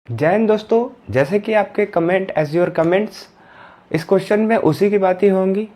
जय हिंद दोस्तों, जैसे कि आपके कमेंट एज योर कमेंट्स इस क्वेश्चन में उसी की बात ही होंगी।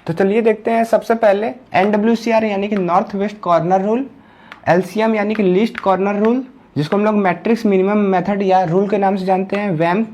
तो चलिए देखते हैं। सबसे पहले NWCR यानी कि north west corner rule, LCM यानी कि लीस्ट कॉर्नर रूल, जिसको हम लोग मैट्रिक्स मिनिमम मेथड या रूल के नाम से जानते हैं, वैम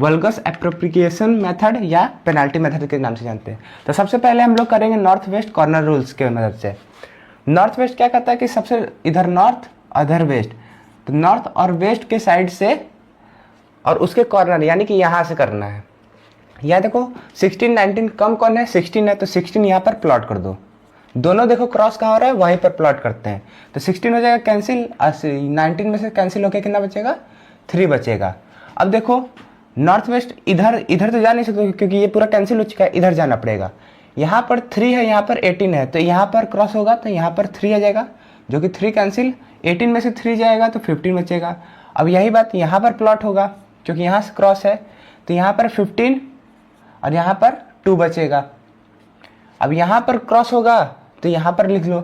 वल्गस एप्रोप्रिएशन मेथड या पेनाल्टी मेथड के नाम से जानते हैं। तो सबसे पहले हम लोग करेंगे नॉर्थ वेस्ट कॉर्नर रूल्स के मदद से। नॉर्थ वेस्ट क्या कहता है कि सबसे इधर नॉर्थ अधर वेस्ट, तो नॉर्थ और वेस्ट के साइड से और उसके कॉर्नर यानी कि यहाँ से करना है। यह देखो 16 19 कम कौन है, 16 है, तो 16 यहाँ पर प्लॉट कर दो। दोनों देखो क्रॉस कहाँ हो रहा है, वहीं पर प्लॉट करते हैं। तो 16 हो जाएगा कैंसिल, 19 में से कैंसिल होकर कितना बचेगा, 3 बचेगा। अब देखो नॉर्थ वेस्ट इधर इधर तो जा नहीं सकते क्योंकि ये पूरा कैंसिल हो चुका है, इधर जाना पड़ेगा। यहाँ पर 3 है, यहाँ पर 18 है, तो यहाँ पर क्रॉस होगा तो यहाँ पर 3 आ जाएगा, जो कि 3 कैंसिल, 18 में से 3 जाएगा तो 15 बचेगा। अब यही बात यहाँ पर प्लॉट होगा क्योंकि यहाँ से क्रॉस है, तो यहाँ पर 15 और यहाँ पर 2 बचेगा। अब यहाँ पर क्रॉस होगा तो यहाँ पर लिख लो,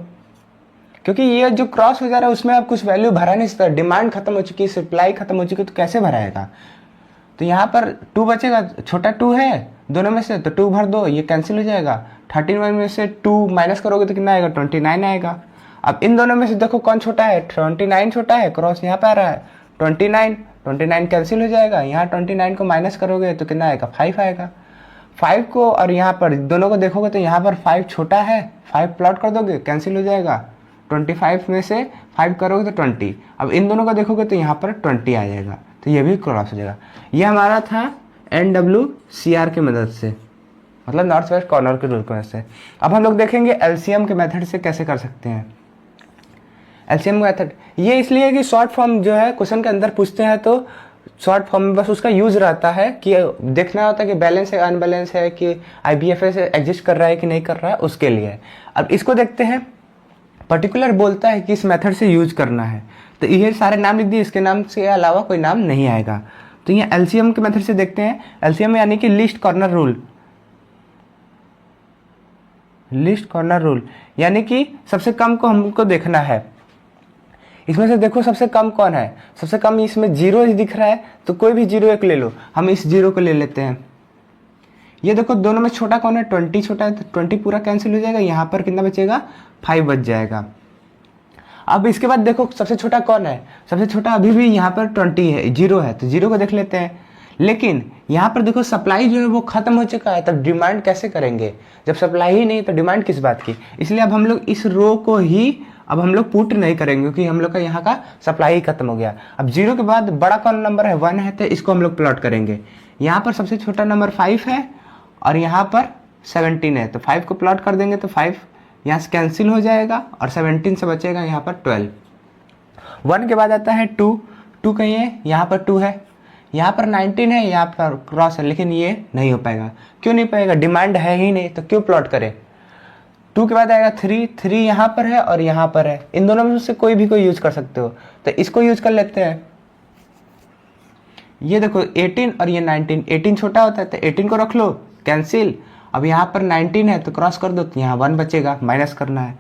क्योंकि ये जो क्रॉस हो जा रहा है उसमें आप कुछ वैल्यू भरा नहीं सकता, डिमांड खत्म हो चुकी है, सप्लाई खत्म हो चुकी है, तो कैसे भराएगा। तो यहाँ पर 2 बचेगा, छोटा 2 है दोनों में से, तो 2 भर दो, ये कैंसिल हो जाएगा। 31 में से 2 माइनस करोगे तो कितना आएगा, 29 आएगा। अब इन दोनों में से देखो कौन छोटा है, 29 छोटा है, क्रॉस यहाँ पे आ रहा है, 29 कैंसिल हो जाएगा। यहाँ 29 को माइनस करोगे तो कितना आएगा, 5 आएगा। 5 को और यहाँ पर दोनों को देखोगे तो यहाँ पर 5 छोटा है, 5 प्लॉट कर दोगे, कैंसिल हो जाएगा। 25 में से 5 करोगे तो 20। अब इन दोनों का देखोगे तो यहाँ पर 20 आ जाएगा, तो ये भी क्रॉस हो जाएगा। ये हमारा था NWCR की मदद से, मतलब नॉर्थ वेस्ट कॉर्नर के रूल की मदद से। अब हम लोग देखेंगे LCM के मेथड से कैसे कर सकते हैं। LCM मेथड ये इसलिए कि शॉर्ट फॉर्म जो है क्वेश्चन के अंदर पूछते हैं, तो शॉर्ट फॉर्म में बस उसका यूज रहता है कि देखना होता है कि बैलेंस है अनबैलेंस है, कि IBFS एग्जिस्ट कर रहा है कि नहीं कर रहा है, उसके लिए। अब इसको देखते हैं, पर्टिकुलर बोलता है कि इस मेथड से यूज करना है, तो ये सारे नाम लिख दिए, इसके नाम से अलावा कोई नाम नहीं आएगा। तो ये LCM के मेथड से देखते हैं। LCM यानी कि least corner rule, least corner rule यानी कि सबसे कम को हमको देखना है। इसमें से देखो सबसे कम कौन है, सबसे कम इसमें 0 ही दिख रहा है, तो कोई भी 0 एक ले लो, हम इस 0 को ले लेते हैं। ये देखो दोनों में छोटा कौन है, 20 छोटा है, तो 20 पूरा कैंसिल हो जाएगा। यहाँ पर कितना बचेगा, 5 बच जाएगा। अब इसके बाद देखो सबसे छोटा कौन है, सबसे छोटा अभी भी यहाँ पर 20 है, 0 है, तो 0 को देख लेते हैं। लेकिन यहाँ पर देखो सप्लाई जो है वो खत्म हो चुका है, तब डिमांड कैसे करेंगे, जब सप्लाई ही नहीं तो डिमांड किस बात की। इसलिए अब हम लोग इस रो को ही अब हम लोग पुट नहीं करेंगे क्योंकि हम लोग का यहाँ का सप्लाई ही खत्म हो गया। अब 0 के बाद बड़ा कौन नंबर है, 1 है, तो इसको हम लोग प्लॉट करेंगे। यहाँ पर सबसे छोटा नंबर 5 है और यहाँ पर 17 है, तो 5 को प्लॉट कर देंगे तो 5 यहाँ से कैंसिल हो जाएगा और 17 से बचेगा यहाँ पर 12। 1 के बाद आता है 2 कहीं है, यहाँ पर 2 है, यहाँ पर 19 है, यहाँ पर क्रॉस है, लेकिन ये नहीं हो पाएगा। क्यों नहीं पाएगा, डिमांड है ही नहीं, तो क्यों प्लॉट करें। 2 के बाद आएगा 3 यहाँ पर है और यहाँ पर है, इन दोनों में से कोई भी कोई यूज कर सकते हो, तो इसको यूज कर लेते हैं। ये देखो 18 और ये 19, 18 छोटा होता है तो 18 को रख लो, कैंसिल। अब यहाँ पर 19 है तो क्रॉस कर दो, तो यहाँ 1 बचेगा, माइनस करना है।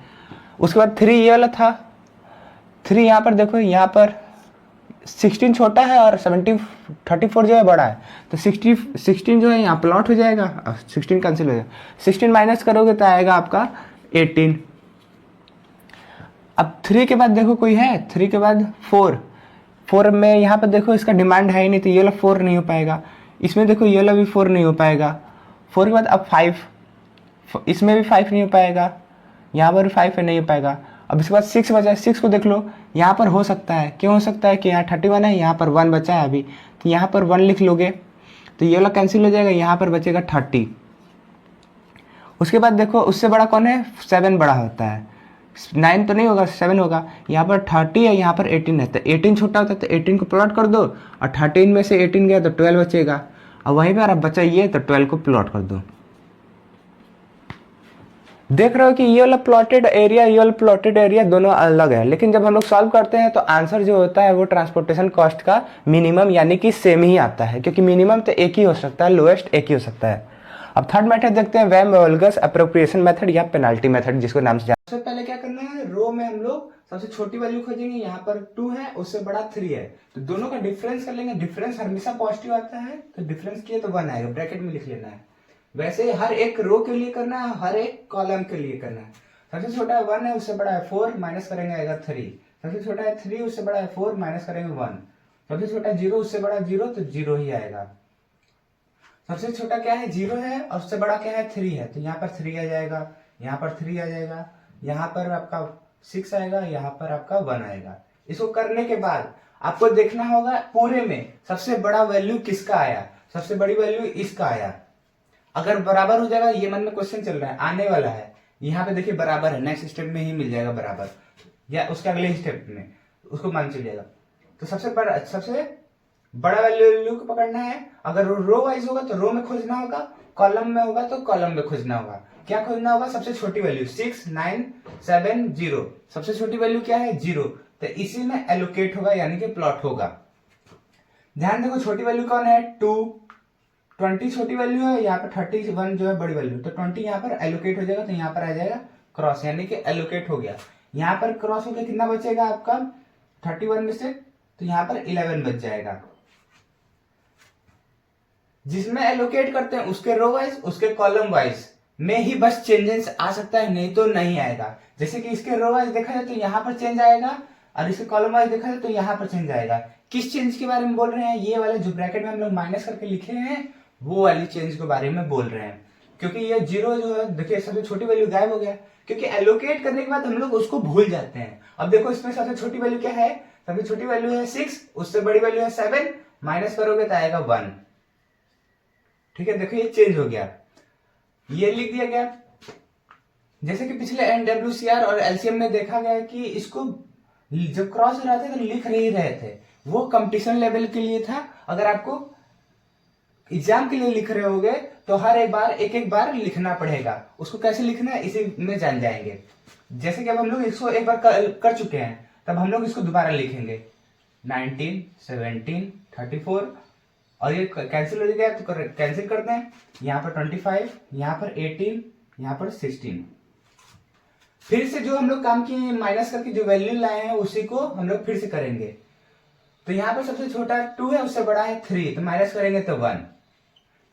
उसके बाद 3 ये वाला था, 3 यहाँ पर देखो, यहाँ पर 16 छोटा है और 34 जो है बड़ा है, तो 16 जो है यहाँ प्लॉट हो जाएगा, 16 कैंसिल हो जाएगा। 16 माइनस करोगे तो आएगा आपका 18। अब 3 के बाद देखो कोई है, 3 के बाद 4 में यहाँ पर देखो इसका डिमांड है ही नहीं, तो ये वाला 4 नहीं हो पाएगा। इसमें देखो ये वाला भी 4 नहीं हो पाएगा। 4 के बाद अब 5, इसमें भी 5 नहीं हो पाएगा, यहाँ पर भी 5 नहीं हो पाएगा। अब इसके बाद 6 बचा है, 6 को देख लो, यहाँ पर हो सकता है, क्यों हो सकता है कि यहाँ 31 है, यहाँ पर 1 बचा है अभी, तो यहाँ पर 1 लिख लोगे तो ये वाला कैंसिल हो जाएगा, यहाँ पर बचेगा 30। उसके बाद देखो उससे बड़ा कौन है, 7 बड़ा होता है, 9 तो नहीं होगा, 7 होगा। यहाँ पर 30 है, यहाँ पर 18 है, तो 18 छोटा होता है, तो 18 को प्लॉट कर दो और 13 में से 18 गया तो 12 बचेगा। अब वहीं पर अब बचा ये, तो 12 को प्लॉट कर दो। देख रहे हो कि ये वाला प्लॉटेड एरिया, ये वाला प्लॉटेड एरिया दोनों अलग है, लेकिन जब हम लोग सॉल्व करते हैं तो आंसर जो होता है वो ट्रांसपोर्टेशन कॉस्ट का मिनिमम यानी कि सेम ही आता है, क्योंकि मिनिमम तो एक ही हो सकता है, लोएस्ट एक ही हो सकता है। अब थर्ड मेथड देखते हैं, वैम वोल्गस अप्रोप्रिएशन मेथड या पेनाल्टी मेथड, जिसको नाम से सबसे पहले क्या करना है, रो में हम लोग सबसे छोटी वैल्यू खोजेंगे। यहाँ पर 2 है, उससे बड़ा 3 है, तो दोनों का डिफरेंस कर लेंगे। डिफरेंस हमेशा पॉजिटिव आता है, तो डिफरेंस किए तो 1 आएगा, ब्रैकेट में लिख लेना है। वैसे हर एक रो के लिए करना है, हर एक कॉलम के लिए करना है। सबसे छोटा है 1 है, उससे बड़ा है 4, माइनस करेंगे आएगा 3। सबसे छोटा है 3, उससे बड़ा है 4, माइनस करेंगे 1। सबसे छोटा है 0, उससे बड़ा 0, तो 0 ही आएगा। सबसे छोटा क्या है, 0 है, और उससे बड़ा क्या है, 3 है, तो यहाँ पर 3 आ जाएगा, यहाँ पर 3 आ जाएगा, यहाँ पर आपका 6 आएगा, यहाँ पर आपका 1 आएगा। इसको करने के बाद आपको देखना होगा पूरे में सबसे बड़ा वैल्यू किसका आया, सबसे बड़ी वैल्यू इसका आया। अगर बराबर हो जाएगा, ये मन में क्वेश्चन चल रहा है, आने वाला है, यहाँ पे देखिए बराबर है, नेक्स्ट स्टेप में ही मिल जाएगा बराबर, या उसके अगले स्टेप में उसको मान चल जाएगा। तो सबसे बड़ा वैल्यू को पकड़ना है। अगर रो वाइज होगा तो रो में खोजना होगा, कॉलम में होगा तो कॉलम में खोजना होगा। क्या खोजना होगा, सबसे छोटी वैल्यू 6 9 7 0। सबसे छोटी वैल्यू क्या है, 0, तो इसी में एलोकेट होगा, यानी कि प्लॉट होगा। ध्यान देखो, छोटी वैल्यू कौन है, 2। 20 छोटी वैल्यू है, यहाँ पर 31 जो है बड़ी वैल्यू, तो 20 यहाँ पर एलोकेट हो जाएगा, तो यहाँ पर आ जाएगा क्रॉस, यानी कि एलोकेट हो गया। यहाँ पर क्रॉस होकर कितना बचेगा आपका 31 में से, तो यहाँ पर 11 बच जाएगा। जिसमें एलोकेट करते हैं उसके रो वाइज, उसके कॉलम वाइज में ही बस चेंजेस आ सकता है, नहीं तो नहीं आएगा। जैसे कि इसके रो वाइज देखा जाए तो यहाँ पर चेंज आएगा, और इसके कॉलम वाइज देखा जाए तो यहाँ पर चेंज आएगा। किस चेंज के बारे में बोल रहे हैं, ये वाले जो ब्रैकेट में हम लोग माइनस करके लिखे हैं वो वाली चेंज के बारे में बोल रहे हैं। क्योंकि ये 0 जो है, देखिए सबसे छोटी वैल्यू गायब हो गया, क्योंकि एलोकेट करने के बाद हम लोग उसको भूल जाते हैं। अब देखो इसमें सबसे छोटी वैल्यू क्या है, सबसे छोटी वैल्यू है 6, उससे बड़ी वैल्यू है 7, माइनस करोगे तो आएगा 1। ठीक है, देखो ये चेंज हो गया, ये लिख दिया गया। जैसे कि पिछले NWCR और LCM में देखा गया कि इसको जब क्रॉस हो रहा था तो लिख नहीं रहे थे, वो कंपटीशन लेवल के लिए था। अगर आपको एग्जाम के लिए लिख रहे होगे तो हर एक बार लिखना पड़ेगा। उसको कैसे लिखना है इसी में जान जाएंगे। जैसे कि अब हम लोग इसको एक बार कर चुके हैं, तब हम लोग इसको दोबारा लिखेंगे 19 17 34, और ये कैंसिल हो गया तो कैंसिल करते हैं। यहाँ पर 25, यहाँ पर 18, यहाँ पर 16। फिर से जो हम लोग काम किए माइनस करके जो वैल्यू लाए हैं उसी को हम लोग फिर से करेंगे। तो यहाँ पर सबसे छोटा 2 है, उससे बड़ा है 3, तो माइनस करेंगे तो 1।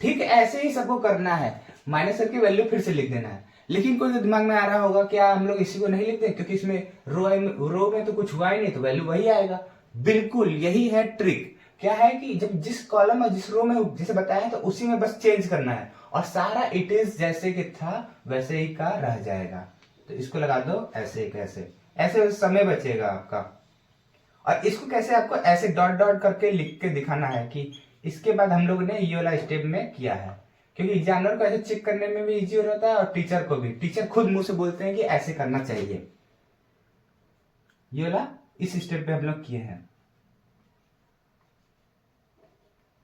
ठीक ऐसे ही सबको करना है, माइनस करके वैल्यू फिर से लिख देना है। लेकिन कोई तो दिमाग में आ रहा होगा क्या हम लोग इसी को नहीं लिखते, क्योंकि इसमें रो में तो कुछ हुआ ही नहीं, तो वैल्यू वही आएगा। बिल्कुल यही है ट्रिक। क्या है कि जब जिस कॉलम और जिस रो में जैसे बताया तो उसी में बस चेंज करना है, और सारा इट इज जैसे कि था वैसे ही का रह जाएगा। तो इसको लगा दो ऐसे कैसे, ऐसे समय बचेगा आपका। और इसको कैसे आपको ऐसे डॉट डॉट करके लिख के दिखाना है कि इसके बाद हम लोग ने ये वाला स्टेप में किया है, क्योंकि एग्जामिनर को ऐसे चेक करने में भी इजी हो जाता है, और टीचर को भी। टीचर खुद मुंह से बोलते हैं कि ऐसे करना चाहिए। ये वाला इस स्टेप पे हम लोग किए हैं।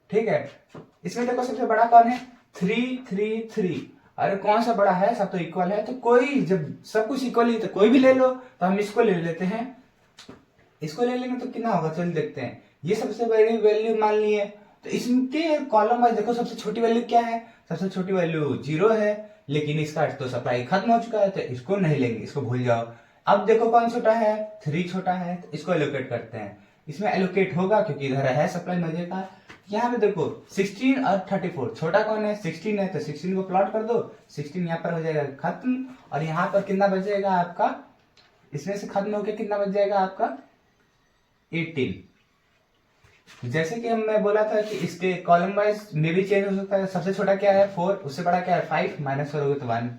ठीक है, इसमें देखो सबसे बड़ा कौन है, 3 3 3। अरे कौन सा बड़ा है, सब तो इक्वल है, तो कोई जब सब कुछ इक्वल ही तो कोई भी ले लो। तो हम इसको ले लेते हैं, इसको ले लेंगे तो कितना होगा, चलिए देखते हैं। ये सबसे बड़ी वैल्यू मान ली है, तो इसके कॉलम वाइज देखो सबसे छोटी वैल्यू क्या है, सबसे छोटी वैल्यू 0 है, लेकिन इसका तो सप्लाई खत्म हो चुका है, तो इसको नहीं लेंगे, इसको भूल जाओ। अब देखो कौन छोटा है, 3 छोटा है, तो इसको एलोकेट करते हैं। इसमें एलोकेट होगा क्योंकि इधर है सप्लाई मजे का। यहाँ पे देखो 16 और 34, छोटा कौन है, 16 है, तो 16 को प्लॉट कर दो, 16 यहाँ पर हो जाएगा खत्म। और यहाँ पर कितना बच जाएगा आपका, इसमें से खत्म होकर कितना बच जाएगा आपका 18। जैसे कि मैं बोला था कि इसके कॉलम वाइज में भी चेंज हो सकता है। सबसे छोटा क्या है 4, उससे बड़ा क्या है 5, माइनस करोगे तो 1।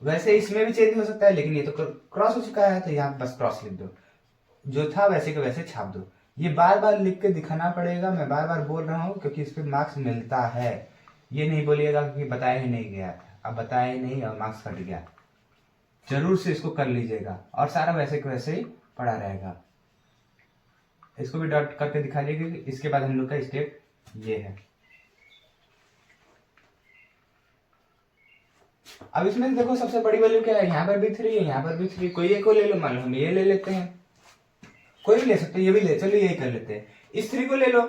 वैसे इसमें भी चेंज हो सकता है, लेकिन ये तो क्रॉस हो चुका है, तो यहाँ बस क्रॉस लिख दो, जो था वैसे के वैसे छाप दो। ये बार बार लिख के दिखाना पड़ेगा, मैं बार बार बोल रहा हूँ, क्योंकि इस पे मार्क्स मिलता है। ये नहीं बोलिएगा कि बताया ही नहीं गया, अब बताया ही नहीं और मार्क्स कट गया। जरूर से इसको कर लीजिएगा, और सारा वैसे के वैसे ही पड़ा रहेगा। इसको भी डॉट करके दिखा दीजिए। इसके बाद हम लोग का स्टेप ये है। अब इसमें देखो सबसे बड़ी वैल्यू क्या है, यहाँ पर भी 3 है, यहाँ पर भी 3, कोई एक को ले लो, मान लो हम ये ले लेते हैं, कोई भी ले सकते हैं, ये भी ले, चलो यही कर लेते हैं। इस 3 को ले लो,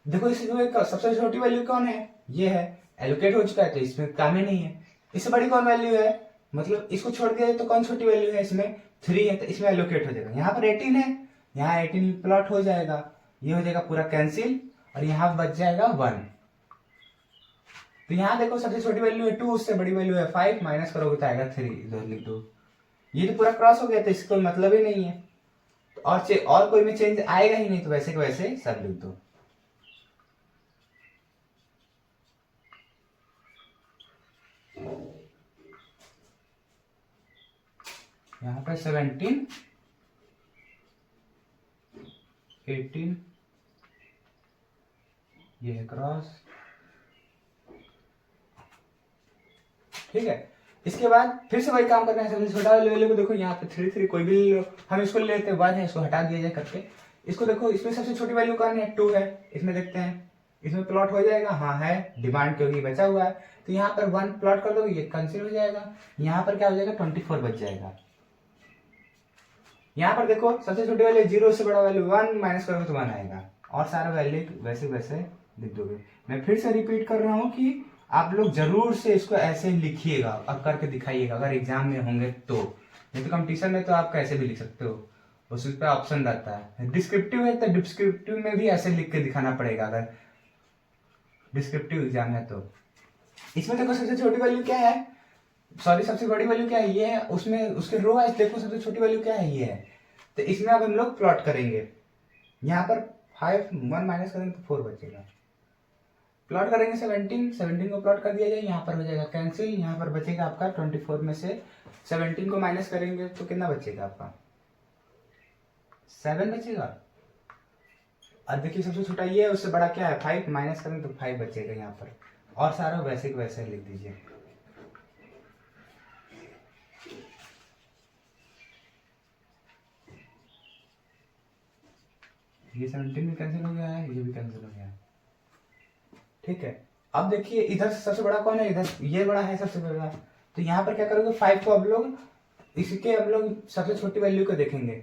देखो इसमें सबसे छोटी वैल्यू कौन है, ये है, एलोकेट हो चुका है तो इसमें काम ही नहीं है। इससे बड़ी कौन वैल्यू है, मतलब इसको छोड़ दिया तो कौन छोटी वैल्यू है, इसमें 3 है तो इसमें एलोकेट हो जाएगा। यहाँ पर 18 है, यहाँ 18 प्लॉट हो जाएगा, ये हो जाएगा पूरा कैंसिल और यहाँ बच जाएगा 1। तो यहाँ देखो सबसे छोटी वैल्यू है 2, उससे बड़ी वैल्यू है 5, माइनस करोगे तो आएगा 3, इधर लिख दो। ये तो पूरा क्रॉस हो गया तो इसको मतलब ही नहीं है, और कोई में चेंज आएगा ही नहीं, तो वैसे के वैसे सब लिख दो। यहाँ पे 17, 18, ये है क्रॉस, ठीक है। इसके बाद फिर से वही काम करना है, सबसे छोटा वाले वैल्यू को देखो, यहाँ पे 3 3 कोई भी ले लो, हम इसको ले लेते हैं 1 है, इसको हटा दिया जाए करके। इसको देखो, इसमें सबसे छोटी वैल्यू कौन है, 2 है, इसमें देखते हैं इसमें प्लॉट हो जाएगा, हाँ है, डिमांड क्योंकि बचा हुआ है तो यहाँ पर 1 प्लॉट कर दो, ये कैंसिल हो जाएगा, यहाँ पर क्या हो जाएगा 24 बच जाएगा। यहाँ पर देखो सबसे छोटी वैल्यू 0, से बड़ा वैल्यू 1, माइनस करोगे तो 1 आएगा, और सारा वैल्यू वैसे वैसे लिख दोगे। मैं फिर से रिपीट कर रहा हूँ कि आप लोग जरूर से इसको ऐसे लिखिएगा और करके दिखाइएगा, अगर एग्जाम में होंगे तो। नहीं तो कंपटीशन में तो आप कैसे भी लिख सकते हो, उस पर ऑप्शन रहता है। डिस्क्रिप्टिव है तो डिस्क्रिप्टिव में भी ऐसे लिख के दिखाना पड़ेगा, अगर डिस्क्रिप्टिव एग्जाम है तो। इसमें देखो सबसे छोटी वैल्यू क्या है, सॉरी सबसे बड़ी वैल्यू क्या है, ये है, उसमें उसके रो वाइज देखो सबसे छोटी वैल्यू क्या है, ये है। तो इसमें अब हम लोग प्लॉट करेंगे, यहाँ पर 5 1 माइनस करेंगे तो 4 बचेगा, प्लॉट करेंगे 17 को प्लॉट कर दिया जाए, यहाँ पर हो जाएगा कैंसिल, यहाँ पर बचेगा आपका 24 में से 17 को माइनस करेंगे तो कितना बचेगा आपका, 7 बचेगा। अब देखिए सबसे छोटा ये है, उससे बड़ा क्या है 5, माइनस करेंगे तो 5 बचेगा यहाँ पर, और सारा वैसे के वैसे लिख दीजिए। ये 17 भी कैंसिल हो गया है, ये भी कैंसिल हो गया है, ठीक है। अब देखिए इधर सबसे बड़ा कौन है, इधर ये बड़ा है सबसे बड़ा, तो यहाँ पर क्या करोगे 5 को अब लोग इसके अब लोग सबसे छोटी वैल्यू को देखेंगे।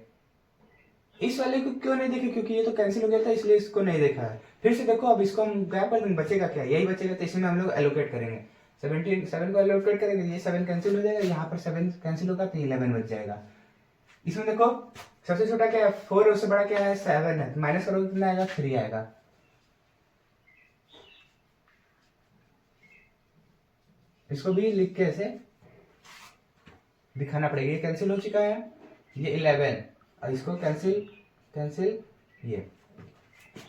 इस वाले को क्यों नहीं देखे, क्योंकि ये तो कैंसिल हो गया था इसलिए इसको नहीं देखा है। फिर से देखो अब इसको हम गैप कर देंगे, बचेगा क्या, यही बचेगा, तो इसमें हम लोग एलोकेट करेंगे 7 को एलोकेट करेंगे, ये 7 कैंसिल हो जाएगा, यहाँ पर 7 कैंसिल होगा तो 11 बच जाएगा। इसमें देखो सबसे छोटा क्या है 4, उससे बड़ा क्या है 7 है, माइनस करोगे कितना आएगा 3 आएगा। इसको भी लिख के ऐसे दिखाना पड़ेगा, ये कैंसिल हो चुका है, ये 11 और इसको कैंसिल ये।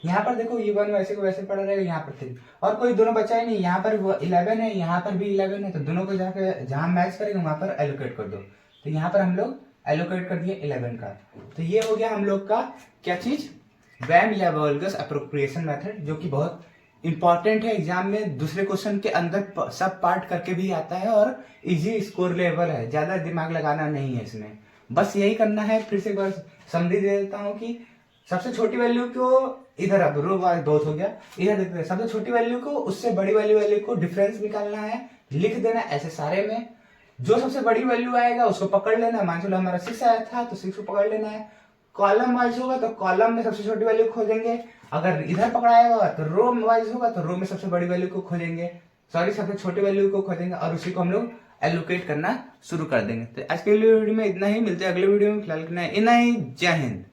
यहाँ पर देखो ये 1 वैसे को वैसे पड़ा रहेगा, यहाँ पर 3 और कोई दोनों बचा ही नहीं, यहाँ पर 11 है, यहाँ पर भी 11 है, तो दोनों को जाकर जहां मैच करेंगे वहां पर एलोकेट कर दो। तो यहाँ पर हम लोग एलोकेट कर दिए 11 का। तो ये हो गया हम लोग का क्या चीज, वैन लेवल्स अप्रोप्रिएशन मेथड, जो कि बहुत इंपॉर्टेंट है एग्जाम में, दूसरे क्वेश्चन के अंदर सब पार्ट करके भी आता है और इजी स्कोर लेवल है, ज्यादा दिमाग लगाना नहीं है इसमें, बस यही करना है। फिर से एक बार समझी दे देता हूँ कि सबसे छोटी वैल्यू को इधर, अब रो बहुत हो गया, इधर देखते हैं सबसे छोटी वैल्यू को उससे बड़ी वैल्यू को डिफरेंस निकालना है, लिख देना ऐसे सारे में, जो सबसे बड़ी वैल्यू आएगा उसको पकड़ लेना, मान लो हमारा 6 आया था तो 6 को पकड़ लेना है, कॉलम वाइज होगा तो कॉलम में सबसे छोटी वैल्यू खोजेंगे, अगर इधर पकड़ाया होगा तो रो वाइज होगा तो रो में सबसे बड़ी वैल्यू को खोजेंगे, सॉरी सबसे छोटी वैल्यू को खोजेंगे और उसी को हम लोग एलोकेट करना शुरू कर देंगे। तो आज के वीडियो में इतना ही, मिलते हैं अगले वीडियो में, फिलहाल इतना ही, जय हिंद।